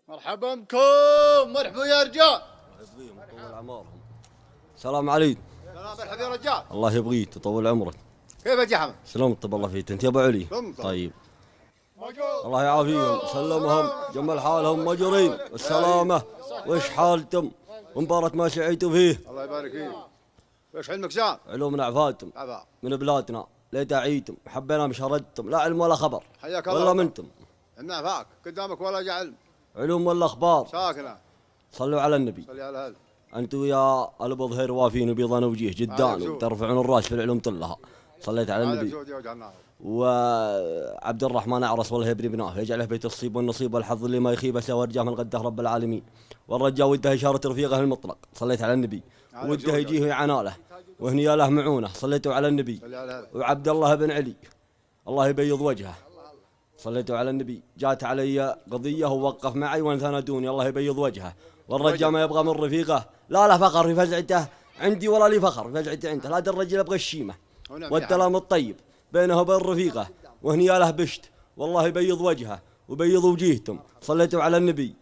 مرحبا بكم، مرحبا يا رجال. طول عمرهم. السلام عليكم. مرحبا يا رجال. الله يبغيك تطول عمرك. كيفك يا حمد؟ سلمت طب الله فيك انت يا ابو علي. طيب الله يعافيهم، سلمهم جمل حالهم مجرين السلامه. وش حالتم ومبارك ما سعيتوا فيه؟ الله يبارك فيك. وش علمك زان؟ علومنا عفاتم من بلادنا، ليه داعيتم حبينا مشردتم، لا علم ولا خبر. حياك الله. والله منتم عنا فاك قدامك ولا جا علم. علوم ولا اخبار. ساكنه. صلوا على النبي. صلي على هذا. انتم يا الابو ظهير وافين وبيضان وجيه جدان وترفعون الراس في العلوم كلها. صليت على النبي. وعبد الرحمن اعرس والله يبني بناه، يجعله بيت الصيب والنصيب والحظ اللي ما يخيبه سوى رجاه من غده رب العالمين. والرجاء وده اشاره رفيقه المطلق. صليت على النبي. وده يجيه يعناله وهني له معونه. صليتوا على النبي. وعبد الله بن علي الله يبيض وجهه. صليتوا على النبي. جات علي قضيه ووقف معي وانثندوني الله يبيض وجهه. والرجال ما يبغى من رفيقه لا له فخر في فزعته عندي ولا لي فخر في فزعته عنده. لا الرجل يبغى الشيمه والكلام الطيب بينه وبين رفيقه وهني له بشت والله يبيض وجهه وبيض وجيهتم. صليتوا على النبي.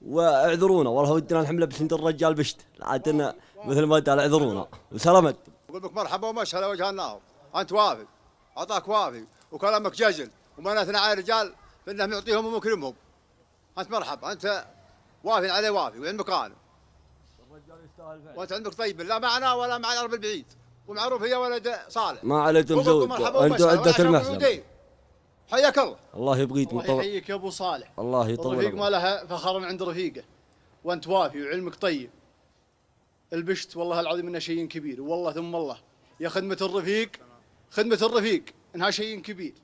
واعذرونا والله ودنا الحمله بس انت الرجال بشت لكن مثل ما قال اعذرونا وسلامت. اقول لك مرحبا ومشهلا وجه النار. انت وافي عطاك وافي وكلامك جزل وما نثنى على الرجال فانهم يعطيهم ومكرمهم. انت مرحبا انت وافي عليه وافي وعند مكانه. وانت عندك طيب لا معنا ولا مع العرب البعيد ومعروف هي ولد صالح. ما عليكم زود انتم عده المحزن. حياك الله. الله يبغيك الله يحييك يا ابو صالح. الله يطول رفيق ما لها فخر من عند رفيقه وانت وافي وعلمك طيب. البشت والله العظيم انه شيء كبير والله ثم الله يا خدمه الرفيق. خدمه الرفيق انها شيء كبير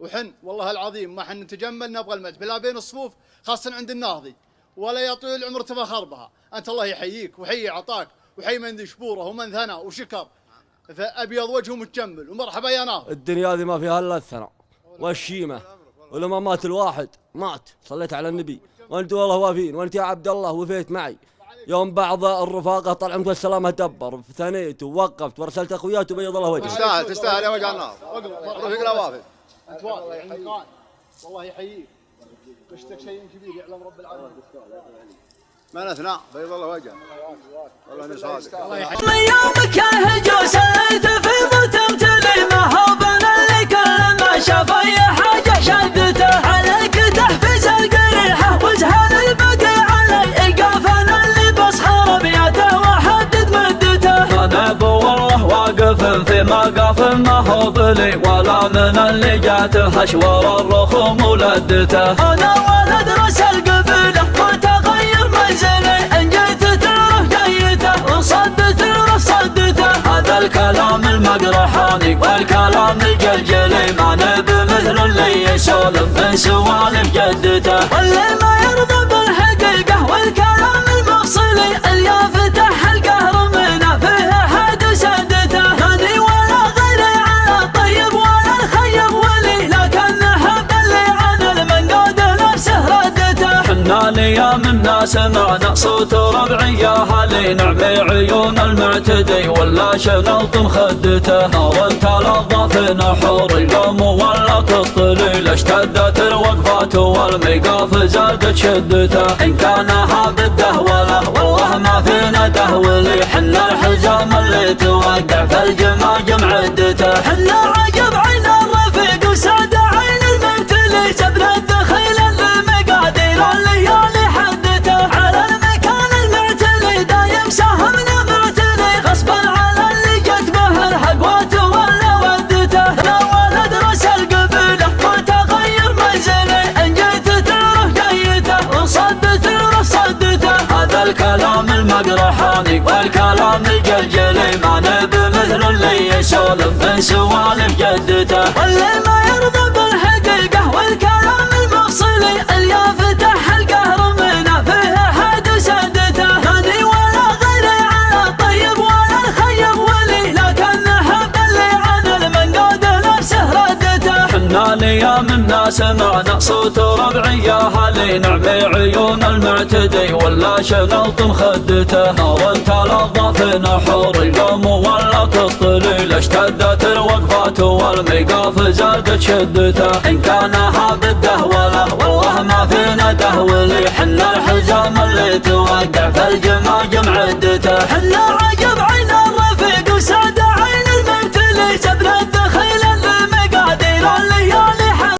وحن والله العظيم ما حن نتجمل نبغى المدح بلا بين الصفوف خاصه عند الناضي ولا يطول العمر تفخر بها. انت الله يحييك وحي عطاك وحي من ذي شبوره ومن ثنى وشكر فابيض وجهه متجمل ومرحبا يا ناظر. الدنيا هذه ما فيها الا الثناء والشيمه ولما مات الواحد مات. صليت على النبي وانت والله وافين وانت يا عبد الله وفيت معي يوم بعض الرفاقه طلعت السلامه دبر ثنيت ووقفت وارسلت اخويات وبيض الله وجهك. تستاهل تستاهل يا وجه النار. رفيق لا وافي. انت وافي يعني مكان والله يحييك بشتك شيء كبير يعلم رب العالمين. ما نثنى بيض الله وجهه. والله اني صادق. من يومك يا هجوس تفيض تمتلي مهوبنا اللي كل ما شاف اي حاجه شدته عليك تحفز القريحه وزهان البقي علي قافنا اللي بصخر بيته وحدد مدته. انا ابو والله واقف في مقاف ما هو بلي ولا من اللي جاته اشوار الرخوم ولدته. انا ولد راس القبيله ما تغير منزلي ان جيت تعرف جيته وصدت الرف صدته. هذا الكلام المقرحاني والكلام الجلجلي ما نبي مثل اللي يسولف من سوالف جدته. واللي ما يرضى بالحقيقه والكلام المفصلي اليافتح القهر منه فيه حد سدته. هذه ولا غيري على طيب ولا الخيب ولي لكن حب اللي عن المنقود نفسه ردته. حنا ليام الناس سمعنا صوت ربعي يا هلي نعمي عيون المعتدي ولا شنط مخدته. نار تلظى في نحور اليوم ولا تسطلي اشتدت الوقفات والميقاف زادت شدته. ان كان هابده والله ما فينا دهولي حنا الحزام اللي توقع في الجماجم عدته. حنا عجب عين الرفيق وساد عين الممتلي جبل الدخيل المقادير الليالي حدته. على المكان المعتلي دايم ساهمنا معتلي غصبا على اللي جت به الحقوات ولا ودته. انا ولد راس القبيله ما تغير منزلي ان جيت تعرف جيته وصدت الرف صدته. هذا الكلام المقرحاني والكلام الجلجلي ما نبي مثل اللي يسولف من سوالف جدته. واللي ما يرضى بالحقيقه والكلام المفصلي اليافتح القهر منه فيه حد سدته. هذه ولا غيري على طيب ولا الخيب ولي لكن حب اللي عن المنقود نفسه ردته. حنا ليام الناس سمعنا صوت ربعي يا هلي نعمي عيون المعتدي ولا شنط مخدته. نار تلظى في نحور اليوم ولا تسطلي اشتدت الوقفات والميقاف زادت شدته. ان كان هابده والله ما فينا دهولي حنا تودع فالجماجم عدته. حنا